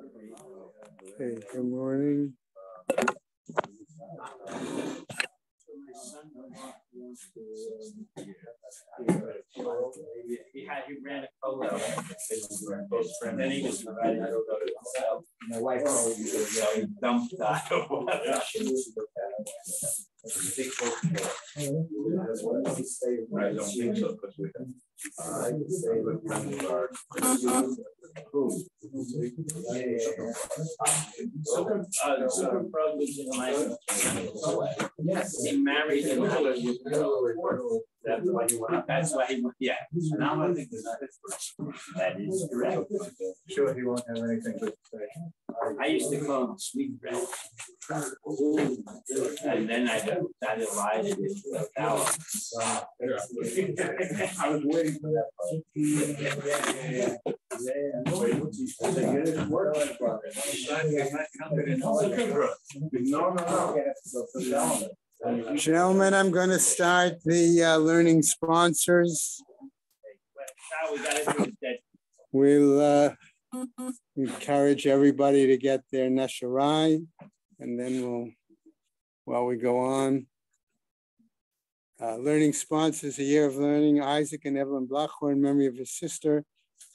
Okay, good morning. He ran a polo. And then he was right. My wife dumped that. I don't think so because we Super Pro lives in Miami. Yes, he married him. That's why he went. That's why he went. Yeah. Now I think that is correct. Sure, he won't have anything to say. I used to call him sweet bread. And then I got that Elijah with power. I was waiting for that. Gentlemen, I'm going to start the learning sponsors. We'll encourage everybody to get their Nesharai, and then while we go on. Learning sponsors, a year of learning, Isaac and Evelyn Blachor in memory of his sister,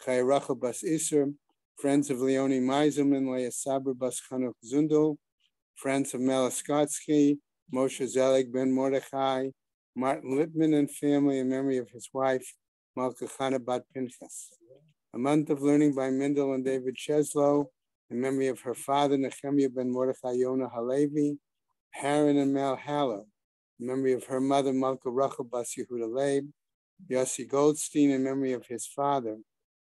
Chaya Rachel Bas Isser, friends of Leonie Meiselman, Leah Saber Bas Chanuk Zundel, friends of Mela Skotsky, Moshe Zelig Ben Mordechai, Martin Lippman and family in memory of his wife, Malka Chana Bat Pinchas. A month of learning by Mendel and David Cheslow in memory of her father, Nehemiah Ben Mordechai Yonah Halevi, Haran and Mal Hallow, in memory of her mother, Malka Rachel Bas Yehuda Leib, Yossi Goldstein in memory of his father,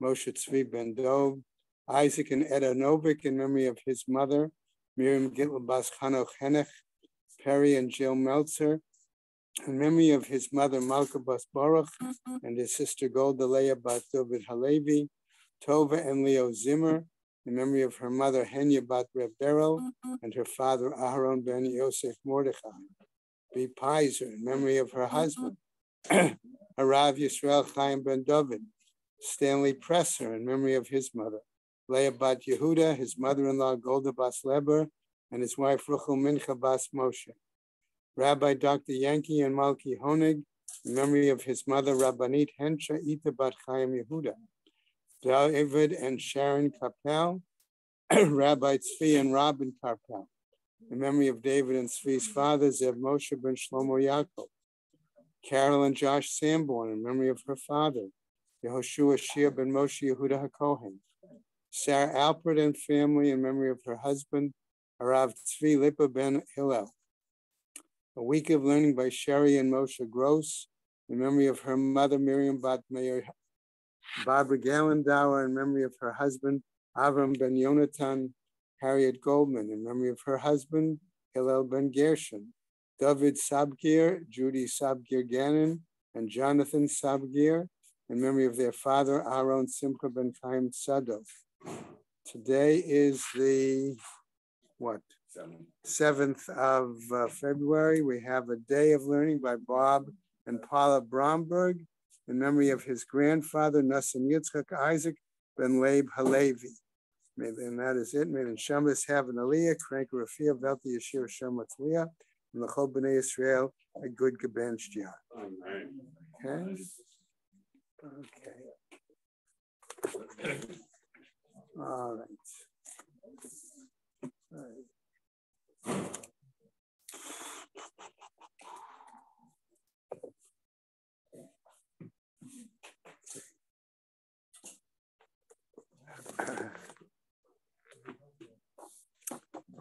Moshe Tzvi Ben Dov, Isaac and Eda Novik in memory of his mother, Miriam Gittel Bas Chanoch Henech, Perry and Jill Meltzer, in memory of his mother, Malka Bas Baruch, and his sister Golda Leah Bat David Halevi, Tova and Leo Zimmer, in memory of her mother, Henya Bat Reb Beryl, and her father, Aharon Ben Yosef Mordechai. B. Pizer, in memory of her husband, Harav Yisrael Chaim Ben David, Stanley Presser, in memory of his mother, Leah Bat Yehuda, his mother-in-law, Golda Bas Leber, and his wife, Ruchel Mincha Bas Moshe. Rabbi Dr. Yankee and Malki Honig, in memory of his mother, Rabbanit Hensha Ita Bat Chaim Yehuda. David and Sharon Kapel, Rabbi Tzvi and Robin Karpel, in memory of David and Tzvi's father, Zev Moshe ben Shlomo Yaakov. Carol and Josh Sanborn, in memory of her father, Yehoshua Shia ben Moshe Yehuda HaKohen. Sarah Alpert and family, in memory of her husband, Harav Tzvi Lipa ben Hillel. A week of learning by Sherry and Moshe Gross, in memory of her mother, Miriam Bat Meir, Barbara Gallendauer, in memory of her husband, Avram ben Yonatan. Harriet Goldman, in memory of her husband, Hillel ben Gershon. David Sabgir, Judy Sabgir Gannon, and Jonathan Sabgir, in memory of their father, Aaron Simcha ben Chaim Tzadok. Today is the, 7th of February. We have a day of learning by Bob and Paula Bromberg, in memory of his grandfather, Nassim Yitzchak Isaac ben Leib Halevi. And that is it. May the Shabbos have an Aliyah, Crank Rafia, Velti Yashir Shamat Aliyah, and the Chol B'nai Yisrael, a good Gaban Shtiah. Okay. Okay. All right.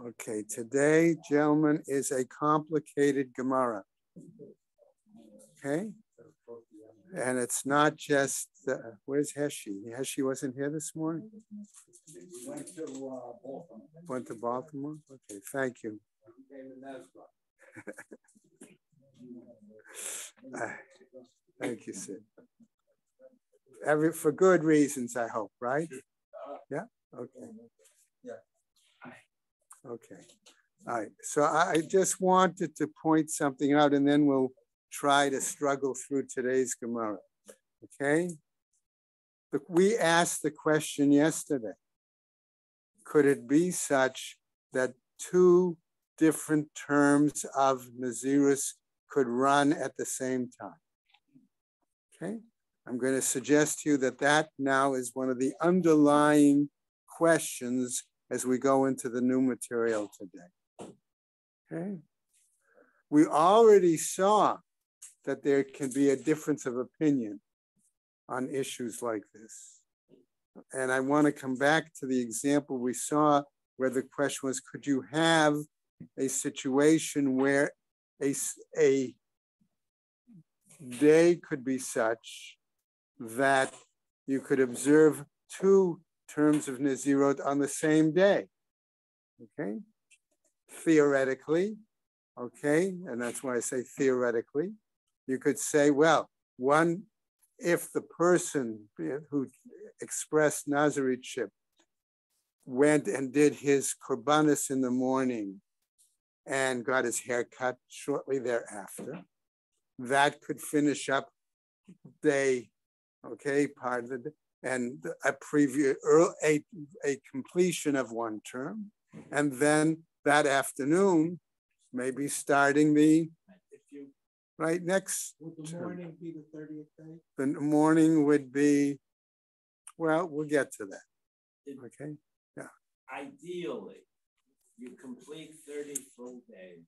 Okay, today, gentlemen, is a complicated Gemara. Okay? And it's not just, where's Heshi? Heshi wasn't here this morning? Went to Baltimore? Okay, thank you. Thank you, Sid. For good reasons, I hope, right? Yeah? Okay. Okay. All right. So I just wanted to point something out, and then we'll try to struggle through today's Gemara. Okay? We asked the question yesterday. could it be such that two different terms of Nazirus could run at the same time? Okay, I'm going to suggest to you that that now is one of the underlying questions as we go into the new material today. Okay, we already saw that there can be a difference of opinion on issues like this. And I want to come back to the example we saw where the question was, could you have a situation where a day could be such that you could observe two terms of Nazirot on the same day? Okay, theoretically, okay, and that's why I say theoretically, you could say, well, one, if the person who expressed Nazaritship went and did his korbanos in the morning and got his hair cut shortly thereafter, that could finish up day, okay, part of the day, and a completion of one term, and then that afternoon, maybe starting the right next. Would the morning be the 30th day? The morning would be, well, we'll get to that. Okay, yeah. Ideally, you complete 30 full days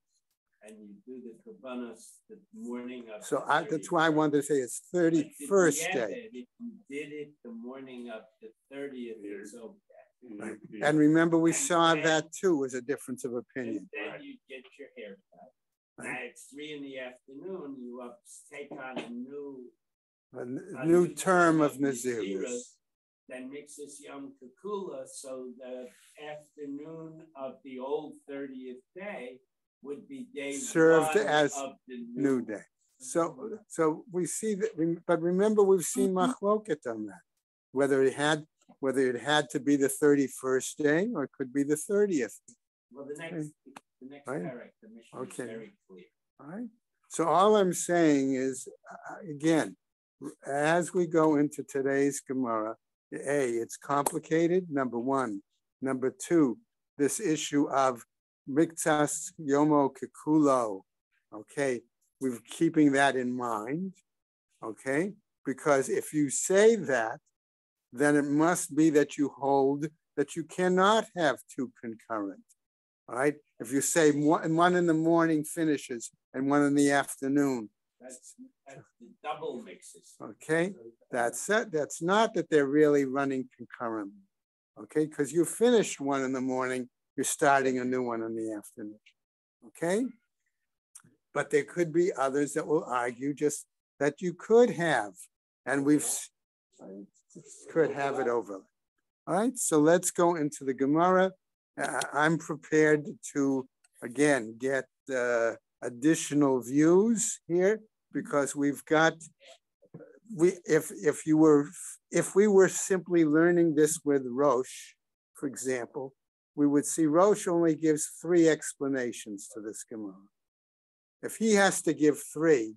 and you do the korbanos the morning of. So that's why I wanted to say it's 31st day. If you did it the morning of the 30th, it's okay. Right. And remember, we saw that too was a difference of opinion. And then you get your hair cut. Right. Now it's 3 in the afternoon. You take on a new term of Nazirus. Then mixes Yom Kikula, so the afternoon of the old 30th day would be day served one as of the new day. So we see that, but remember we've seen machloket on that, whether it had to be the 31st day or it could be the 30th. Well, the next right? parak, the mission is very clear. All right. So all I'm saying is, again, as we go into today's Gemara, it's complicated, number one. Number two, this issue of miktsas yomo kikulo, okay, we're keeping that in mind, okay? Because if you say that, then it must be that you hold that you cannot have two concurrent, all right? If you say one in the morning finishes and one in the afternoon, that's the double mixes. Okay, that's it. That's not that they're really running concurrently. Okay, because you finished one in the morning, you're starting a new one in the afternoon. Okay, but there could be others that will argue just that you could have, and could have it over. All right, so let's go into the Gemara. I'm prepared to again get additional views here, because we've got, if we were simply learning this with Rosh, for example, we would see Rosh only gives 3 explanations to this Gemara. If he has to give 3,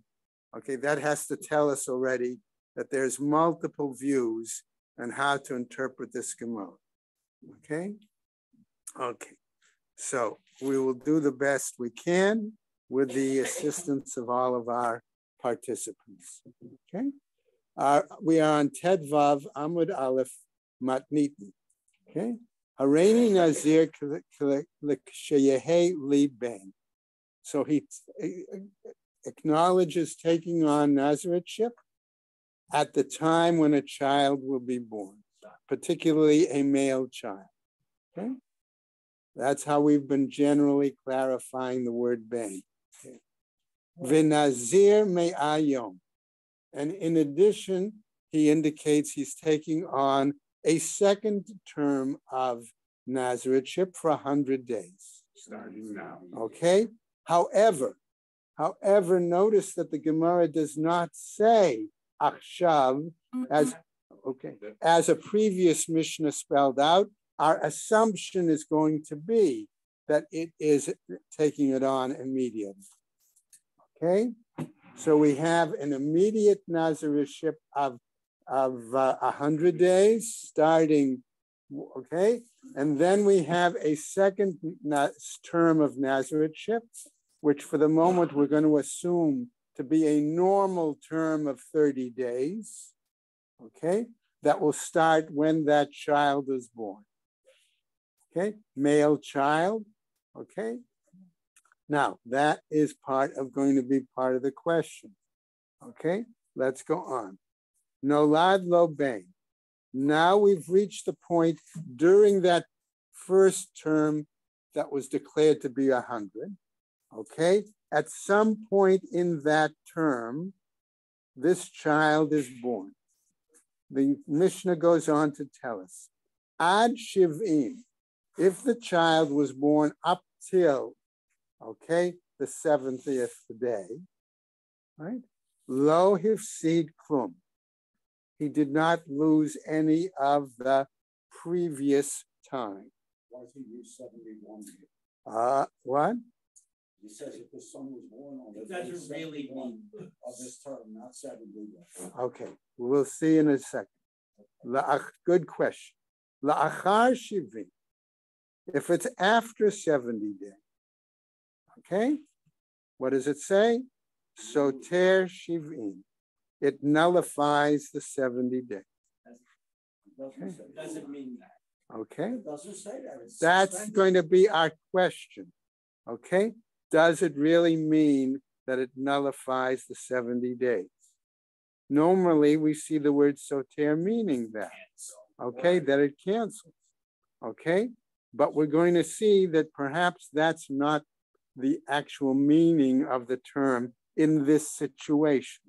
okay, that has to tell us already that there's multiple views on how to interpret this Gemara. Okay? Okay. So we will do the best we can with the assistance of all of our participants. Okay? We are on Ted Vav Amud Aleph Matnitni. Okay? Hareini Nazir Sheyehe Li Ben. So he acknowledges taking on Nazaritship at the time when a child will be born, particularly a male child. Okay? That's how we've been generally clarifying the word Ben. V'nazir me'ayom. And in addition, he indicates he's taking on a second term of Nazaritship for 100 days. Starting now. Okay? However, notice that the Gemara does not say achshav as a previous Mishnah spelled out. Our assumption is going to be that it is taking it on immediately. Okay, so we have an immediate Naziriship of 100 days, starting Okay, and then we have a second term of Nazarethship, which for the moment we're going to assume to be a normal term of 30 days, okay, that will start when that child is born. Okay, male child, okay. Now, that is going to be part of the question. Okay, let's go on. Nolad lo ben. Now we've reached the point during that first term that was declared to be 100. Okay, at some point in that term, this child is born. The Mishnah goes on to tell us, Ad Shiv'im, if the child was born up till, okay, the 70th day, right? Lo hifsid klum. He did not lose any of the previous time. Why does he use 71 What? He says if the son was born on the It doesn't really mean of this term, not 70. Okay, we'll see in a second. Good question. La'achar shivim. If it's after 70 days, okay, what does it say? Soter shivim. It nullifies the 70 days. Okay. Doesn't mean that. Okay. It doesn't say that. It's That's suspended. going to be our question. Okay. Does it really mean that it nullifies the 70 days? Normally, we see the word soter meaning that. Okay, that it cancels. Okay, but we're going to see that perhaps that's not the actual meaning of the term in this situation.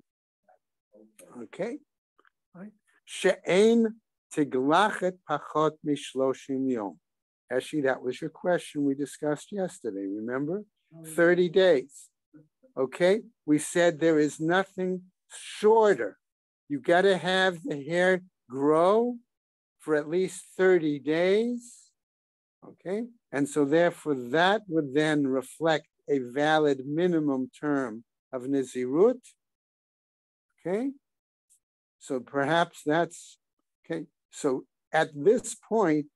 Okay, right? She'ein tiglachet pachot mishloshim yom. Eshi, that was your question we discussed yesterday, remember? 30 days. Okay, we said there is nothing shorter. You got to have the hair grow for at least 30 days. Okay, and so therefore that would then reflect a valid minimum term of Nizirut. Okay, so perhaps that's, okay, so at this point,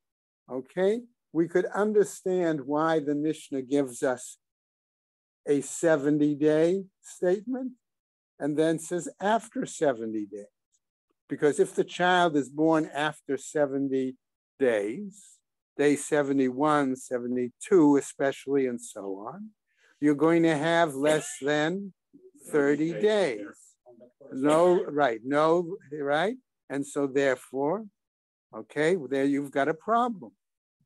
okay, we could understand why the Mishnah gives us a 70-day statement and then says after 70 days. Because if the child is born after 70 days, day 71, 72 especially, and so on, you're going to have less than 30 days. No, right, no, right? And so therefore, okay, there you've got a problem,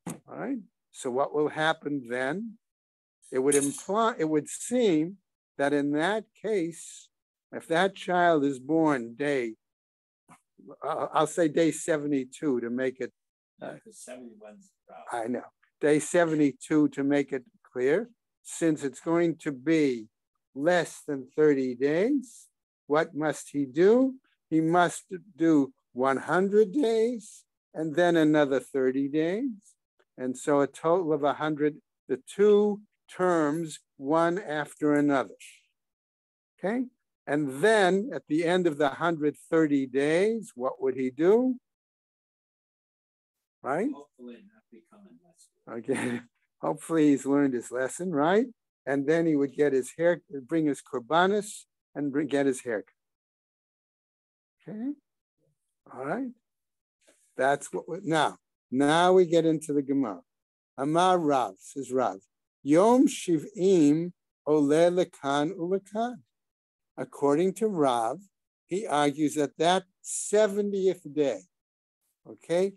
all right? So what will happen then? It would seem that in that case, if that child is born I'll say day 72 to make it, 71's I know, day 72 to make it clear, since it's going to be less than 30 days, what must he do? He must do 100 days and then another 30 days. And so a total of 100, the two terms, one after another. Okay? And then at the end of the 130 days, what would he do? Right? Hopefully not becoming less. Okay. Hopefully he's learned his lesson, right? And then he would get his hair, bring his korbanos and get his haircut. Okay? All right. That's what now we get into the Gemara. Amar Rav, says Rav, Yom Shiv'im Ole Lekan Ulekan. According to Rav, he argues that 70th day, okay,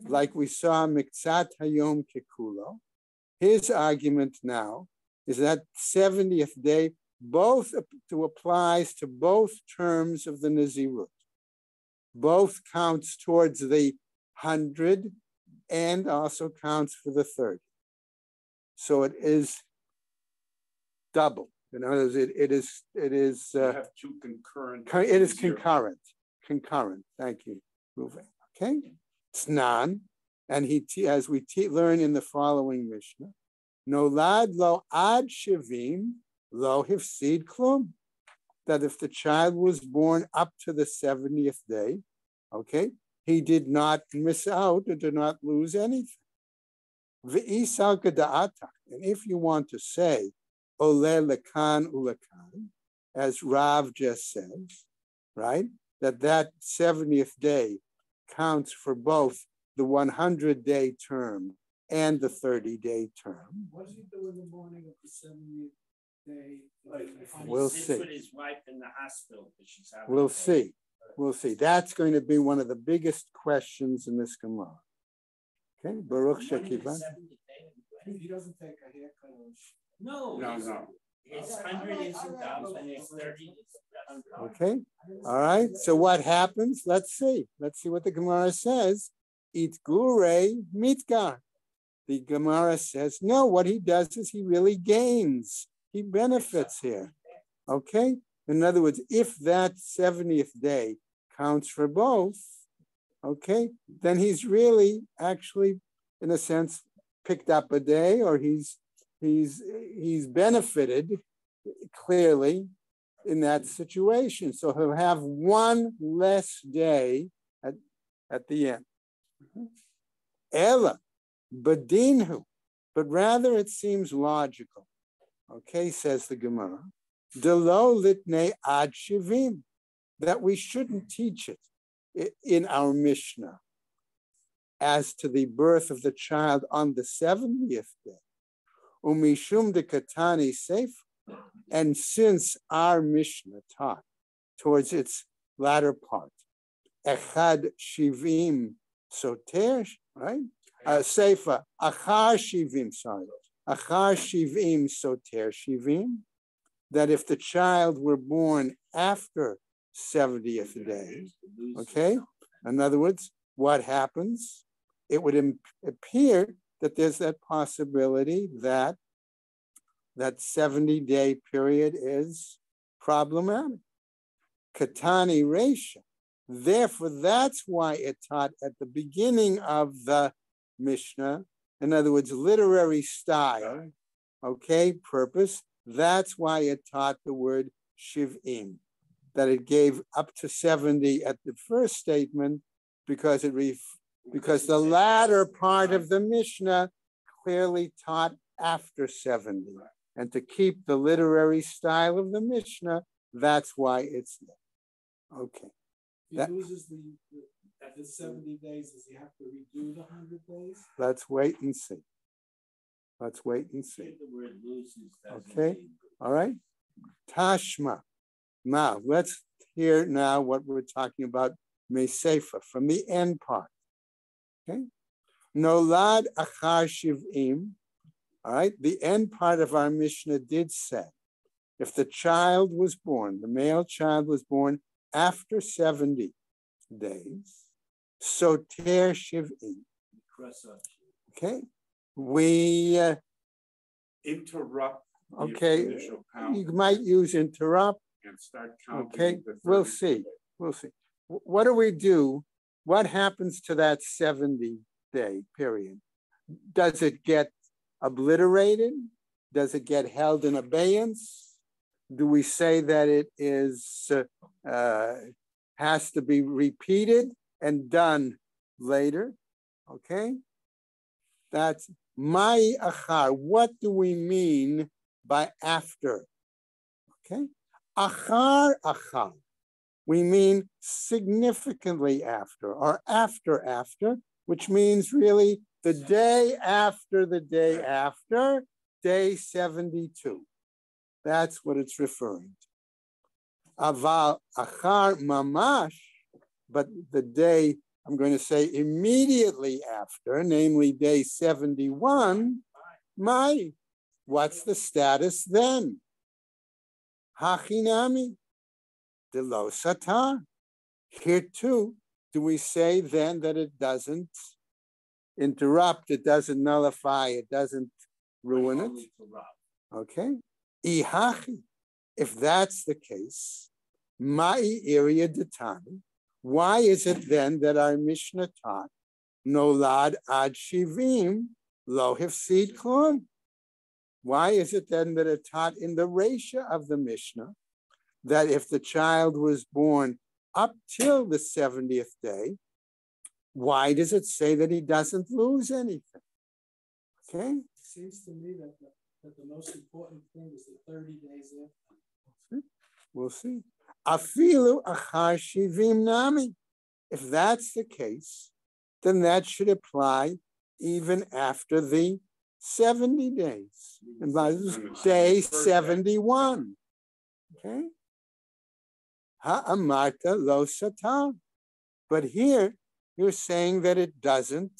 like we saw Miktzat Hayom Kekulo, his argument now is that 70th day both applies to both terms of the Nazirut. Both counts towards the 100 and also counts for the 30. So it is double. In other words, it is. You have two concurrent. It is concurrent. Concurrent. Thank you, Ruven. Okay, it's non, and as we learn in the following Mishnah, Nolad lo ad shivim lo hifsid klum. That if the child was born up to the 70th day, okay, he did not miss out or did not lose anything. And if you want to say, ole lekan ulekan, as Rav just says, right, that 70th day counts for both the 100-day term and the 30-day term. What does he do in the morning of the 70th day? We'll He sits see. with his wife in the hospital, but she's having We'll a baby. see. We'll see. That's going to be one of the biggest questions in this Gemara. Okay, Baruch Shekivan. He doesn't take a haircut or No. His 100 is 1,000, his 30 is 100. Okay, all right. So what happens? Let's see. Let's see what the Gemara says. It gure mitgar. The Gemara says, no, what he does is he really gains. He benefits here. Okay? In other words, if that 70th day counts for both, okay, then he's really actually, in a sense, picked up a day, or he's benefited clearly in that situation. So he'll have one less day at the end. Ella, badinhu, but rather it seems logical. Okay, says the Gemara, delo litne ad shivim, that we shouldn't teach it in our Mishnah as to the birth of the child on the 70th day. Umishum de katani seif, and since our Mishnah taught towards its latter part, echad shivim soter, right? Seifa, achar shivim, sorry. Achar shivim soter shivim, that if the child were born after 70th day, okay? In other words, what happens? It would appear that there's that possibility that that 70-day period is problematic. Katani Resha. Therefore, that's why it taught at the beginning of the Mishnah, in other words, literary style, okay, purpose, that's why it taught the word shiv'im, that it gave up to 70 at the first statement, because the latter part of the Mishnah clearly taught after 70. And to keep the literary style of the Mishnah, that's why it's there. Okay. he loses the 70 days, does he have to redo the 100 days? Let's wait and see. Let's wait and see. The word loses doesn't Okay. mean- All right. Tashma. Now, let's hear now what we're talking about, Mesefa, from the end part. Okay. Nolad achar shiv'im. All right. The end part of our Mishnah did say, if the child was born, the male child was born after 70 days, soter shiv'im. Okay. We interrupt the okay. initial count You might use interrupt. and start counting. Okay, the we'll 30. see. We'll see. What do we do? What happens to that 70-day period? Does it get obliterated? Does it get held in abeyance? Do we say that it is has to be repeated and done later? Okay, that's my achar. What do we mean by after? Okay, achar. We mean significantly after, or after, which means really the day after the day after, day 72. That's what it's referring to. Aval achar mamash, but the day, I'm going to say immediately after, namely day 71, what's the status then? Hachinami, de lo satar. Here too, do we say then that it doesn't interrupt, it doesn't nullify, it doesn't ruin it? Okay. Ihachi, if that's the case, mai area detani, why is it then that our Mishnah taught nolad ad shivim lo hifsid klum? Why is it then that it taught in the Resha of the Mishnah that if the child was born up till the 70th day, why does it say that he doesn't lose anything? Okay. It seems to me that the most important thing is the 30 days after. We'll see. Afilu achar shivim nami. If that's the case, then that should apply even after the 70 days. And by day 71. Okay? Ha'amarta lo satan. But here, you're saying that it doesn't,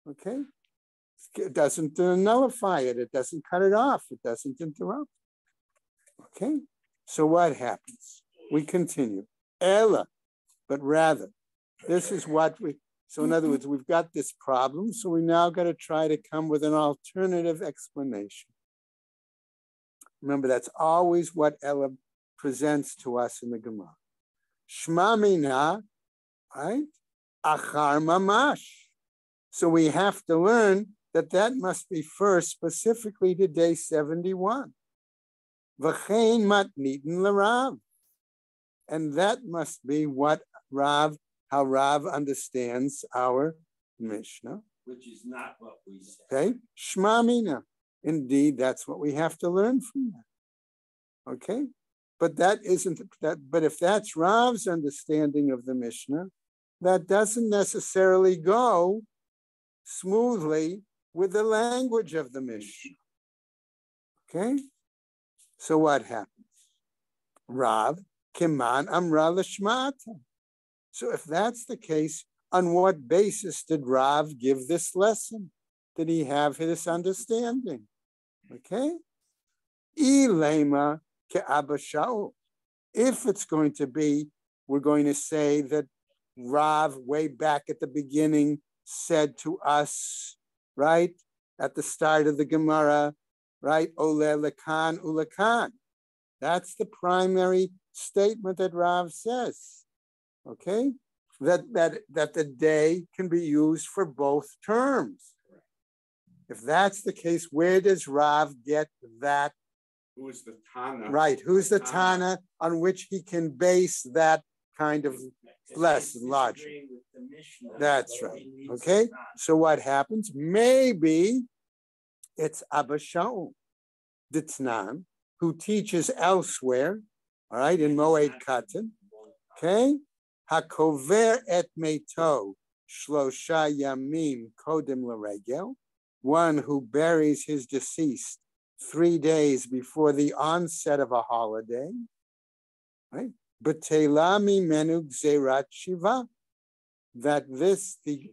okay? It doesn't nullify it. It doesn't cut it off. It doesn't interrupt. Okay? So what happens? We continue. Ella, but rather, this is what we, so in other words, we've got this problem, so we now got to try to come with an alternative explanation. Remember, that's always what Ella presents to us in the Gemara. Shma mina, right? Achar mamash. So we have to learn that must be first specifically to day 71. V'chein matnitin l'Rav. And that must be what how Rav understands our Mishnah. Which is not what we say. Okay? Shma mina. Indeed, that's what we have to learn from that. Okay? But that isn't that. But if that's Rav's understanding of the Mishnah, that doesn't necessarily go smoothly with the language of the Mishnah. Okay? So what happens? Rav kiman amra l'shmata. So if that's the case, on what basis did Rav give this lesson? Did he have this understanding? Okay? Ilema ke'Abba Shaul. If it's going to be, we're going to say that Rav, way back at the beginning, said to us, right, at the start of the Gemara, right, Ole lekan ulekan. That's the primary statement that Rav says, okay? That the day can be used for both terms. If that's the case, where does Rav get that? Who is the Tana? Right, who's the Tana on which he can base that kind of lesson, logic? That's right, okay? So what happens? Maybe it's Abba Shaul, the Tnan, who teaches elsewhere, all right, in Moed Katan, okay? Hakover et meito shlosha yamim kodem l'regel, one who buries his deceased 3 days before the onset of a holiday, right? B'tela mimenu gzerat shiva, that the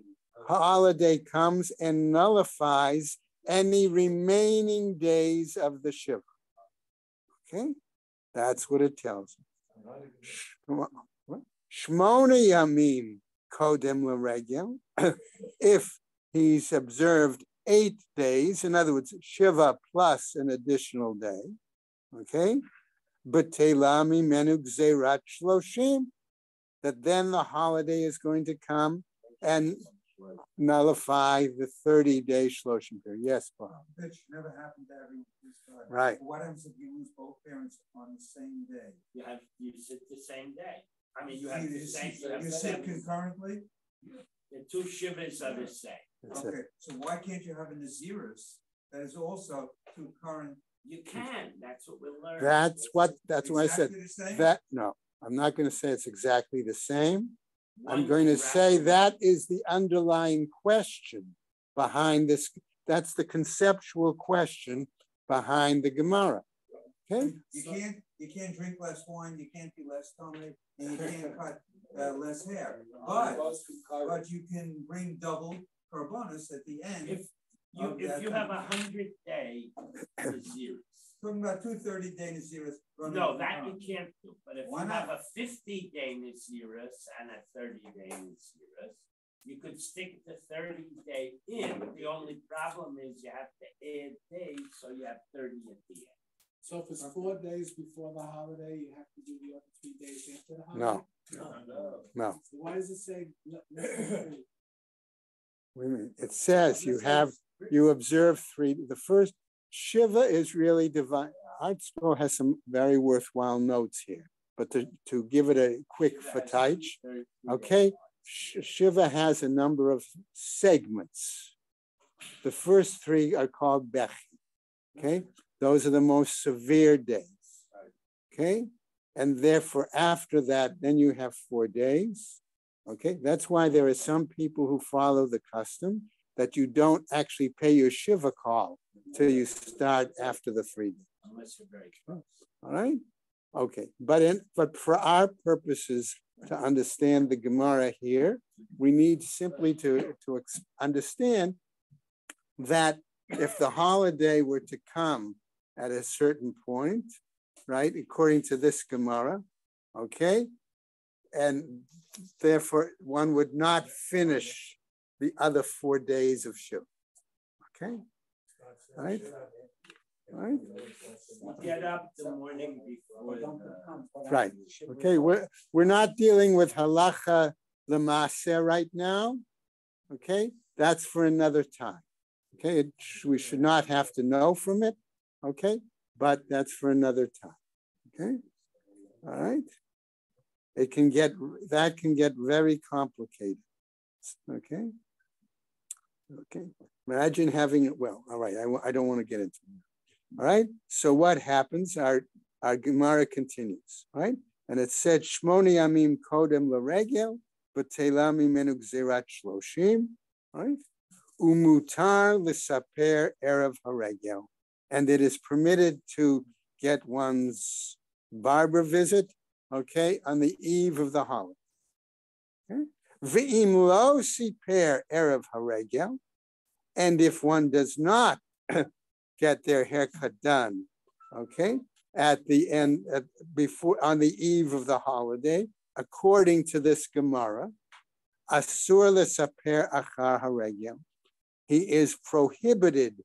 holiday comes and nullifies any remaining days of the Shiva. Okay? That's what it tells us. Shmona yamim kodem l'regel. If he's observed 8 days, in other words, Shiva plus an additional day, okay? B'tela mimenu gzerat shloshim, that then the holiday is going to come and nullify the 30-day shloshim period. Yes, Bob. That should never happen to everyone. Right. What happens if you lose both parents on the same day? You sit the same day. I mean, you have the same. You sit concurrently? The two shivas are the same. Okay, so why can't you have a Naziris that is also concurrent? You can. That's what we'll learn. That's what I said. Exactly That no, I'm not going to say it's exactly the same. I'm going to say that is the underlying question behind this. That's the conceptual question behind the Gemara. Okay. You can't drink less wine. You can't be less stomach, and you can't cut less hair. But you can bring double carbonus at the end. If you have 100-day Naziris. Talking about 230-day Naziris. No, that you can't do. But if Why you not? have a 50-day Naziris and a 30-day Naziris, you could stick the 30-day in. The only problem is you have to add days, so you have 30 at the end. So if it's 4 days before the holiday, you have to do the other 3 days after the holiday? No. So why does it say? Wait a minute. It says you observe 3. The first Shiva is really divine. Art Scroll has some very worthwhile notes here, but to give it a quick fatach, okay? Shiva has a number of segments. The first three are called Bechi. Okay, those are the most severe days. Okay, and therefore after that, then you have 4 days. Okay, that's why there are some people who follow the custom that you don't actually pay your Shiva call till you start after the 3 days. Unless you're very close. All right. Okay, but for our purposes to understand the Gemara here, we need simply to understand that if the holiday were to come at a certain point, right, according to this Gemara, okay, and therefore one would not finish the other 4 days of Shiva. Okay, right? Right. Get up the morning before right. Okay, we're not dealing with halacha l'maaseh right now. Okay, that's for another time. Okay, we should not have to know from it. Okay, but that's for another time. Okay, all right. That can get very complicated. Okay. Okay. Imagine having it. Well, all right. I don't want to get into it. All right. So what happens? Our Gemara continues. Right, and it said Shmoni Yamim Kodem LaRegel, B'Teila Mimenu Gzerat Shloshim. Right. Umutar L'Saper Erev Haregel, and it is permitted to get one's barber visit. Okay, on the eve of the holiday. Okay. V'im lo siper erev haregel, and if one does not get their haircut done, okay, at the end, before on the eve of the holiday, according to this Gemara, asur lesaper achar haregel, he is prohibited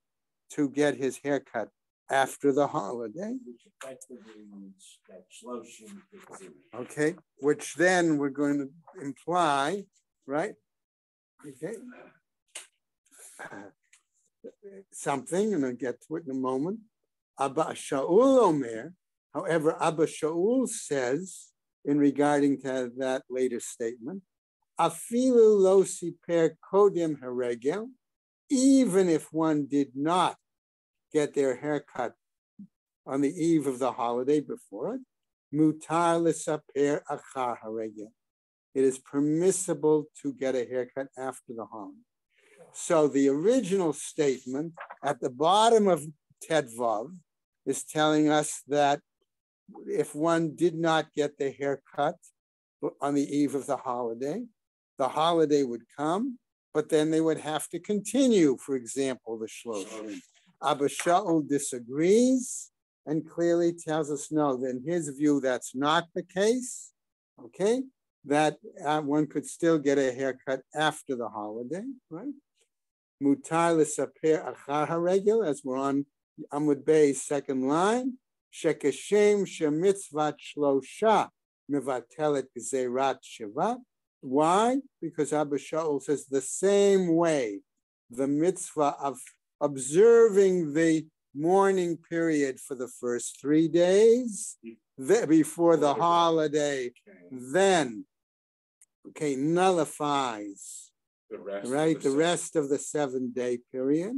to get his haircut after the holiday. Okay, which then we're going to imply, right? Okay, something, and I'll get to it in a moment. Abba Shaul Omer, however, Abba Shaul says in regarding to that later statement, Afilu lo siper kodem haregel, even if one did not get their haircut on the eve of the holiday before it, mutar l'saper achar haregel. It is permissible to get a haircut after the holiday. So the original statement at the bottom of Tedvav is telling us that if one did not get the haircut on the eve of the holiday would come, but then they would have to continue, for example, the shloshim. Abba Shaul disagrees and clearly tells us no, that in his view, that's not the case, okay? That one could still get a haircut after the holiday, right? Mutar l'saper achar haregel, as we're on Amud Bey's second line, shekeshem shemitzvat shlosha mevatelet gzerat shiva. Why? Because Abba Shaul says the same way the mitzvah of observing the mourning period for the first 3 days before the holiday, then, okay, nullifies the rest of the 7-day period.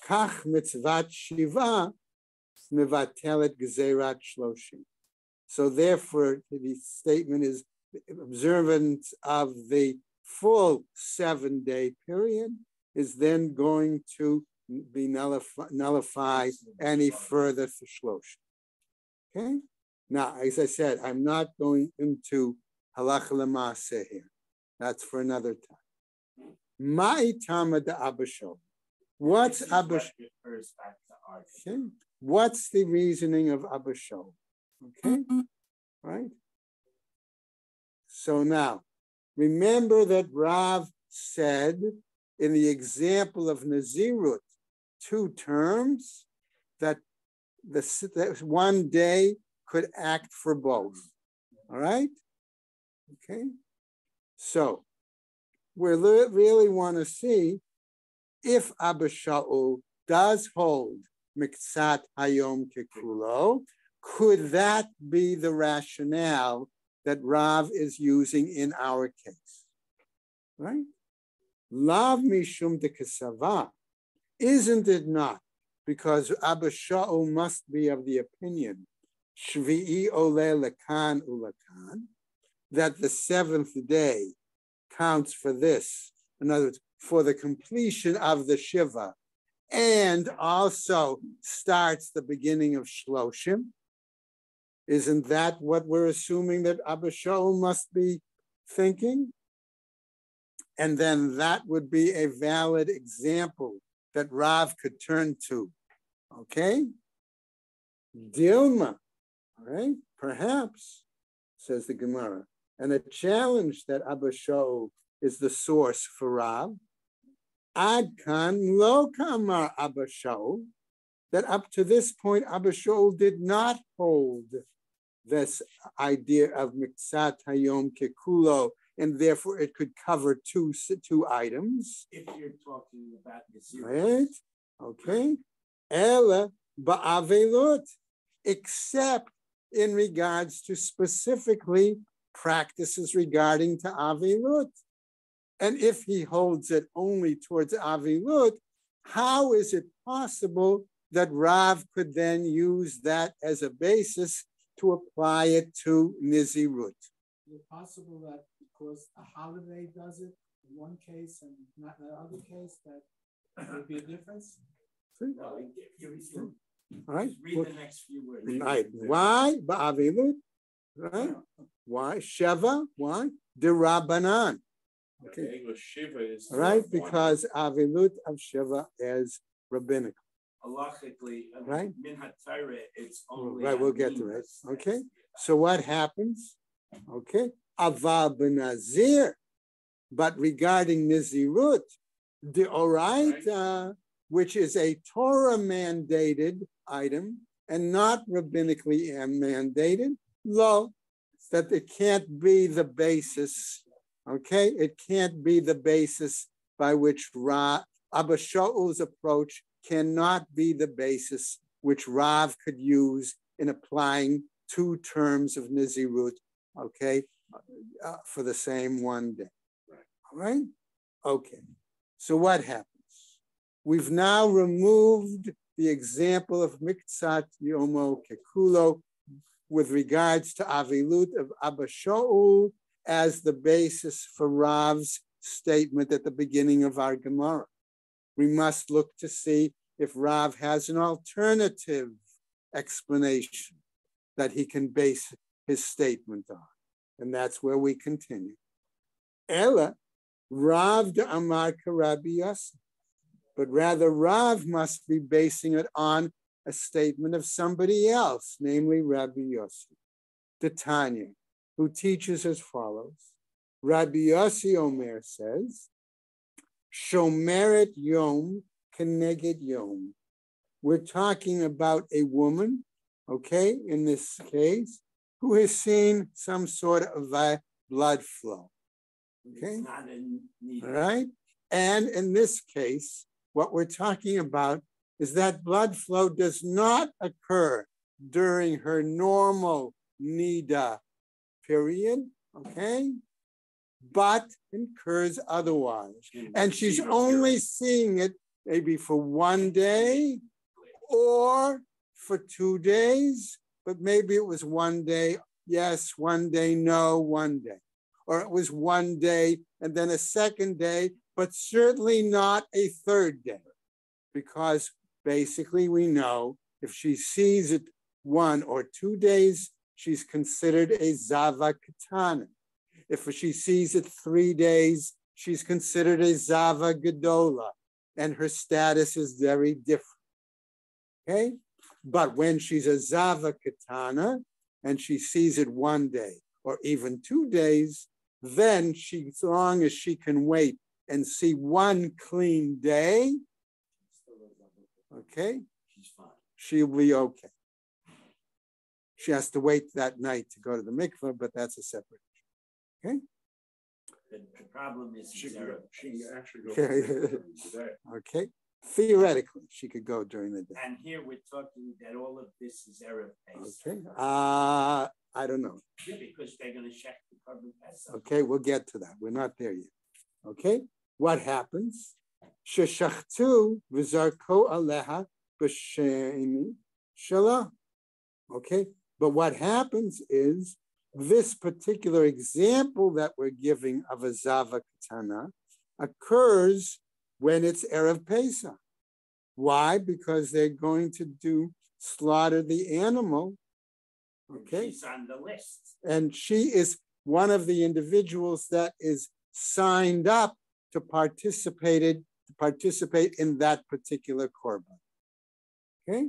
Kach mitzvat shiva mevatelet gzerat shloshim. So therefore, the statement is observance of the full 7-day period is then going to be nullify any further shlosh. Okay. Now, as I said, I'm not going into halacha l'maaseh here. That's for another time. My tama de Abba Shaul. What's Abba Shaul? Okay. What's the reasoning of Abba Shaul? Okay. Right. So now, remember that Rav said in the example of Nazirut, 2 terms, that one day could act for both. All right? Okay? So, we really want to see if Abba Shaul does hold Miktsat Hayom Kekulo, could that be the rationale that Rav is using in our case? right? Lav mishum de kesava. Isn't it not? Because Abba Shaul must be of the opinion, Shvi'i ole lekan ulakan, that the seventh day counts for this. In other words, for the completion of the Shiva, and also starts the beginning of Shloshim. Isn't that what we're assuming that Abba Shaul must be thinking? And then that would be a valid example that Rav could turn to. Okay? Dilma, all right? Perhaps, says the Gemara. And a challenge that Abba Shaul is the source for Rav. Ad kan lo kamar Abba Shaul, that up to this point, Abba Shaul did not hold this idea of miksat hayom kekulo, and therefore it could cover two items. If you're talking about the zero. Right? Okay. Ela ba'avelut, except in regards to specifically practices regarding to avilut. And if he holds it only towards avilut, how is it possible that Rav could then use that as a basis to apply it to Nizirut? Is it possible that because a holiday does it in one case and not in the other case, that there would be a difference? No, All right. read the next few words. Right. Why? Ba'avilut. Right. Why? Sheva. Why? Dirabanan. Okay. The English Shiva is Right. Because avilut of Sheva is rabbinical. Halachically, Right. min haTorah, it's only. Right. We'll get to it. Okay. So what happens? Okay. Aval benazir. But regarding Nizirut, the Oraita, which is a Torah mandated item and not rabbinically mandated, lo, that it can't be the basis, okay? It can't be the basis by which Abba Shaul's approach cannot be the basis which Rav could use in applying two terms of Nizirut, okay, for the same one day. All right? Okay. So what happens? We've now removed the example of Miktsat Yomo Kekulo with regards to Avilut of Abba Shaul as the basis for Rav's statement at the beginning of our Gemara. We must look to see if Rav has an alternative explanation that he can base his statement on. And that's where we continue. Ella, Rav de Amar Karabi Yosef. But rather Rav must be basing it on a statement of somebody else, namely Rabbi Yossi, the Tanya, who teaches as follows. Rabbi Yossi Omer says, Shomeret Yom Keneged Yom. We're talking about a woman, okay, in this case, who has seen some sort of a blood flow. Okay, all right? And in this case, what we're talking about is that blood flow does not occur during her normal nida period, okay? But occurs otherwise. And she's only seeing it maybe for one day or for 2 days, but maybe it was one day, yes, one day, no, one day. Or it was one day and then a second day, but certainly not a third day. Because basically we know if she sees it 1 or 2 days, she's considered a Zava Katana. If she sees it 3 days, she's considered a Zava Gedola, and her status is very different. Okay? But when she's a Zava Katana and she sees it 1 day or even 2 days, then she, as long as she can wait and see 1 clean day, okay, she'll be okay. She has to wait that night to go to the mikveh, but that's a separate issue. Okay? The problem is she actually goes today. Okay. Theoretically, she could go during the day. And here we're talking that all of this is Erev Pesach. Okay. I don't know. Yeah, because they're going to check the carbon Pesach. Okay, we'll get to that. We're not there yet. Okay, what happens? Sheshachtu v'zarko aleha b'sheni shala. Okay, but what happens is this particular example that we're giving of a zava katana occurs when it's Erev Pesach. Why? Because they're going to slaughter the animal. Okay. She's on the list. And she is one of the individuals that is signed up to participate in that particular korban. Okay.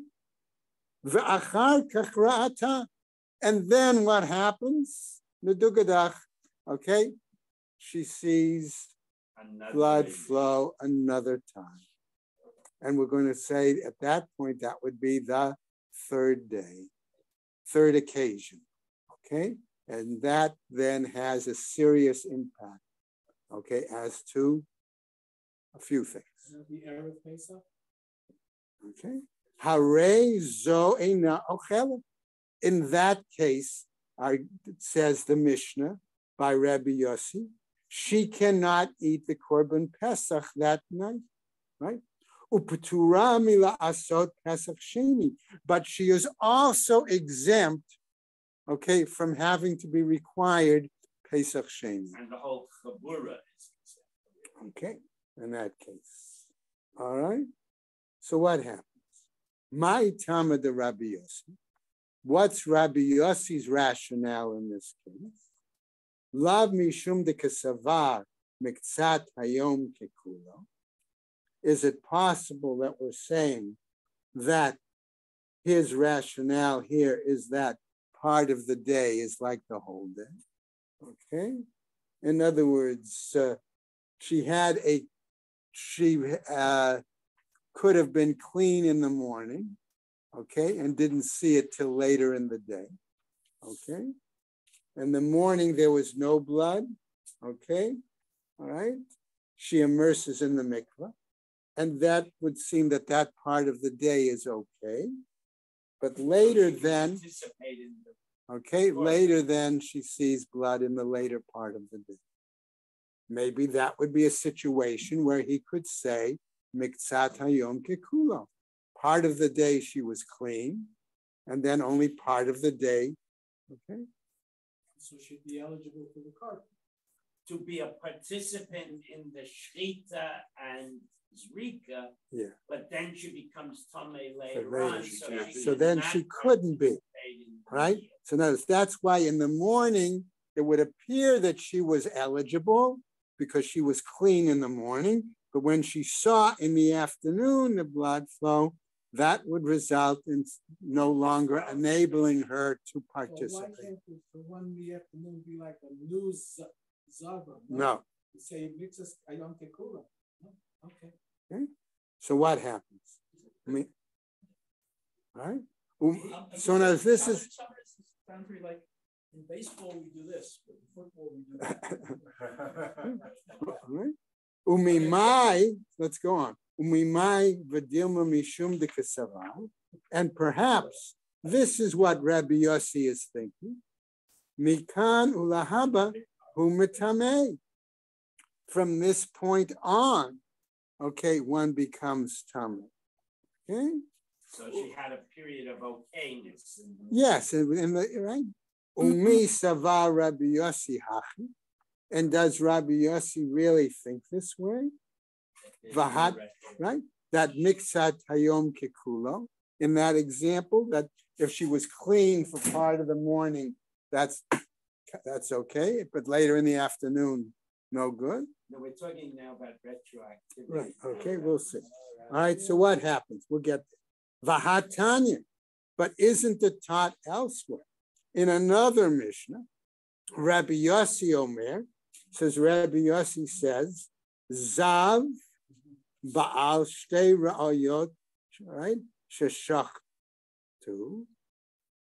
And then what happens? Okay. She sees blood flow another time. And we're going to say at that point, that would be the third day, third occasion, okay? And that then has a serious impact, okay, as to a few things. The Erev Pesach? Okay. Hare zo eina ochelet. In that case, it says the Mishnah by Rabbi Yossi, she cannot eat the Korban Pesach that night, right? But she is also exempt, okay, from having to be required Pesach Sheni. And the whole Chabura is exempt. Okay, in that case. All right. So what happens? My Tama de Rabbi Yossi. What's Rabbi Yossi's rationale in this case? Lav mishum de kasavar miktzat hayom kekulo. Is it possible that we're saying that his rationale here is that part of the day is like the whole day? Okay. In other words, she could have been clean in the morning, okay, and didn't see it till later in the day, okay? In the morning, there was no blood, okay, all right? She immerses in the mikvah, and that would seem that that part of the day is okay. But later then, okay, later then she sees blood in the later part of the day. Maybe that would be a situation where he could say, Miktzat hayom kekulo. Part of the day she was clean, and then only part of the day, okay? So she'd be eligible for the card. To be a participant in the Shrita and Zrika, yeah. But then she becomes Tameh later on. So then she couldn't be, right? So notice that's why in the morning, it would appear that she was eligible because she was clean in the morning. But when she saw in the afternoon the blood flow, that would result in no longer enabling her to participate. So why can't the one in the afternoon be like a new Zava? No. You say mixes ayom tekula. Okay. So what happens? I mean, all right? So now this is... Sounds pretty like in baseball we do this, but in football we do that. Right? Umimai, let's go on. Umimai v'dilma mishum de kasavar. And perhaps this is what Rabbi Yossi is thinking. Mikan ulahaba humitamei. From this point on, okay, one becomes tamei. Okay? So she had a period of okayness. Yes, right? Umi savar Rabbi Yossi hachi. And does Rabbi Yossi really think this way? Vahat, right? That mixat hayom kekulo. In that example, that if she was clean for part of the morning, that's okay. But later in the afternoon, no good. No, we're talking now about retroactivity. Right. Okay, we'll see. All right. So what happens? We'll get there. Vahatanya, but isn't it taught elsewhere? In another Mishnah, Rabbi Yossi Omer says, Rabbi Yossi says, Zav Baal Shtei Ra'ayot, right? Sheshachtu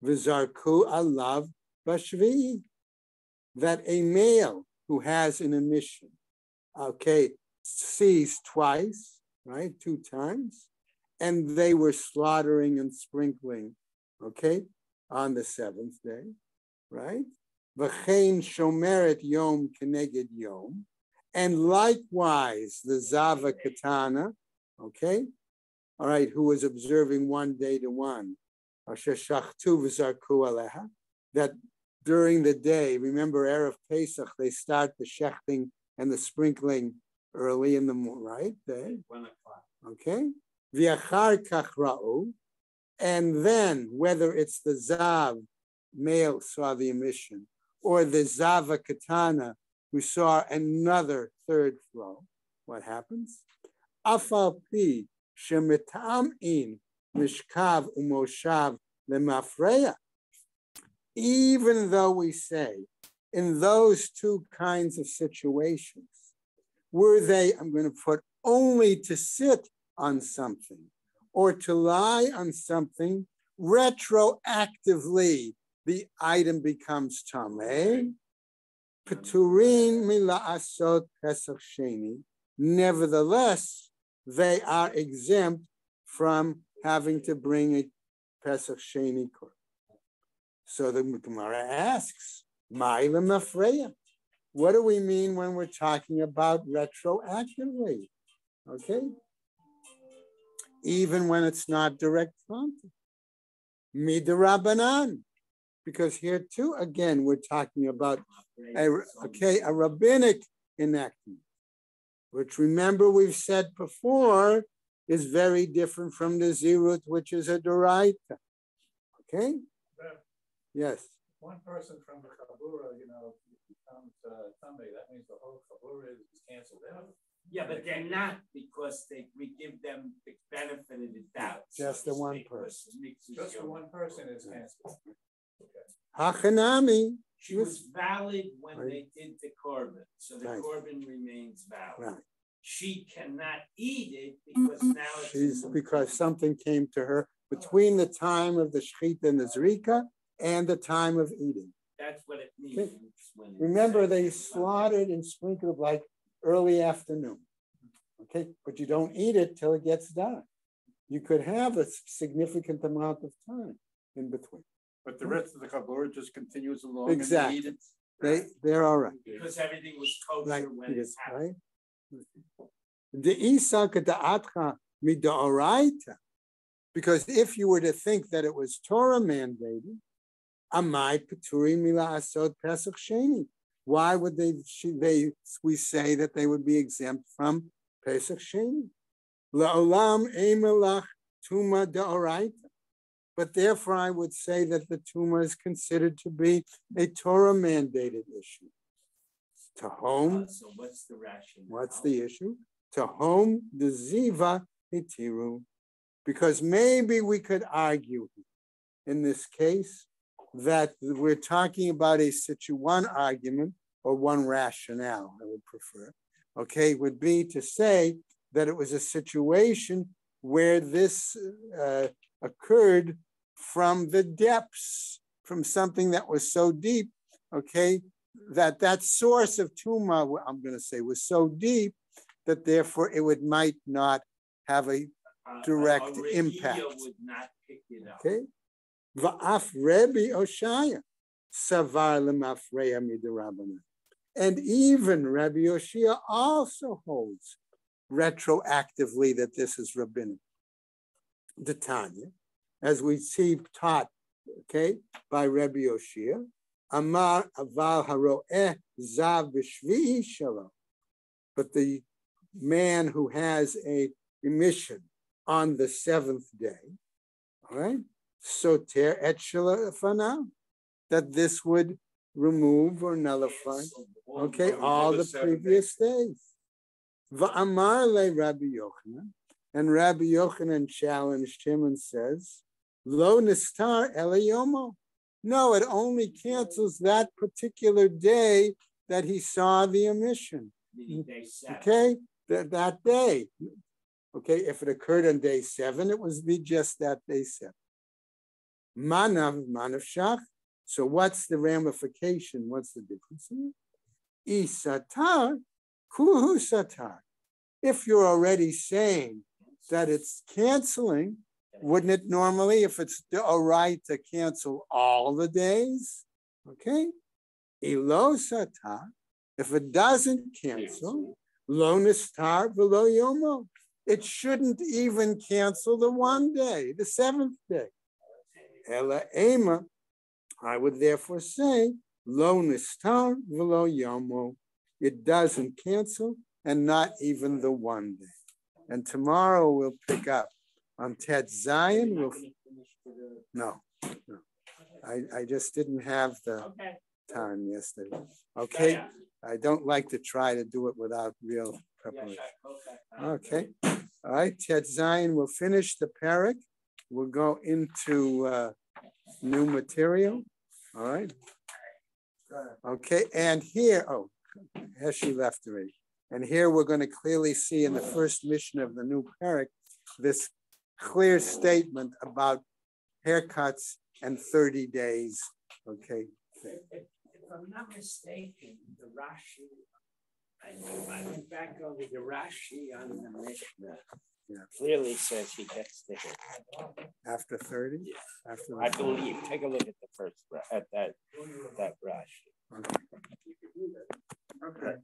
V'zarku Alav Bashvi. That a male who has an emission, okay, sees twice, right? 2 times, and they were slaughtering and sprinkling, okay, on the 7th day, right? V'chein shomeret yom keneged yom, And likewise, the Zava Katana, okay, all right, who was observing 1 day to 1, that during the day, remember Erev Pesach, they start the shechting and the sprinkling early in the morning, right? Day. 1 o'clock. Okay. V'achar kach ra'u, and then whether it's the Zav, male, saw the emission, or the Zava Katana, who saw another third flow, what happens? Afal pi shemitam'in mishkav umoshav lemafreya. Even though we say in those two kinds of situations, were they, I'm going to put, only to sit on something or to lie on something, retroactively the item becomes tameh. Peturin mila'asot pesach sheni. Nevertheless, they are exempt from having to bring a pesach sheni korban. So the Gemara asks, Ma'ila mafreya. What do we mean when we're talking about retroactively? Okay? Even when it's not direct frontal. Midarabanan. Because here too, again, we're talking about a rabbinic enactment, which remember we've said before is very different from the zirut, which is a doraita. Okay? Yes. One person from the Chabura, becomes Sunday, that means the whole Chabura is canceled out. Yeah, but they're not, because we give them the benefit of the doubt. Just the one person. Just the one person is canceled. Hachanami. She was valid when they did the korban, so the korban remains valid. Right. She cannot eat it because now it's because something came to her between the time of the shechita and the zrika and the time of eating. That's what it means. Okay. Remember, they slaughtered and sprinkled like early afternoon. Okay, but you don't eat it till it gets dark. You could have a significant amount of time in between. But the rest of the Chabura just continues along. Exactly. And they eat it. They're all right. Because everything was kosher when it's happened. Right? Because if you were to think that it was Torah mandated, Amai Peturi Mila Asod Pesach Sheni. Why would we say that they would be exempt from Pesach Sheni? La'olam Emelach Tuma Da'oraita. But therefore, I would say that the Tuma is considered to be a Torah mandated issue. To whom? So what's the rationale? What's the issue? To whom the Ziva Hitiru. Because maybe we could argue in this case that we're talking about one argument or one rationale, I would prefer, okay, would be to say that it was a situation where this occurred from the depths, from something that was so deep, okay, that source of Tuma, I'm going to say, was so deep that therefore it might not have a direct impact. Would not pick it up. Okay? Va'af Rebbe Oshaya savar lemafreya midirabanan. And even Rabbi Yoshia also holds retroactively that this is rabbinic. The Tanya, as we see taught, okay, by Rabbi Yoshia, Amar aval haroeh zav b'shvi'i shalom. But the man who has a emission on the 7th day, all right, soter et shalafanav, that this would remove or nullify, okay, all the previous days. Va'amar le Rabbi Yochanan, and Rabbi Yochanan challenged him and says, Lo nistar elayomo. No, it only cancels that particular day that he saw the emission. Okay, that day. Okay, if it occurred on day 7, it was just that day 7. Manav shach. So what's the ramification? What's the difference here? Isatar, kuhu satar. If you're already saying that it's canceling, wouldn't it normally, if it's a right to cancel all the days? Okay. Elo satar. If it doesn't cancel, lo nistar v'lo yomo. It shouldn't even cancel the one day, the seventh day. Ela ema, I would therefore say, lo nistar v'lo yomo. It doesn't cancel, and not even the one day. And tomorrow we'll pick up on Tet Zion. No. I just didn't have the time yesterday. Okay. I don't like to try to do it without real preparation. Okay. All right. Tet Zion will finish the parak. We'll go into new material. All right. Okay. And here, she left already. And here we're going to clearly see in the first mission of the new parak this clear statement about haircuts and 30 days. Okay. If I'm not mistaken, the Rashi, I went back over the Rashi on the Mishnah. Yeah. Clearly says he gets the hair. After 30? Yeah. After I believe. Take a look at the first, at that Rashi. Okay.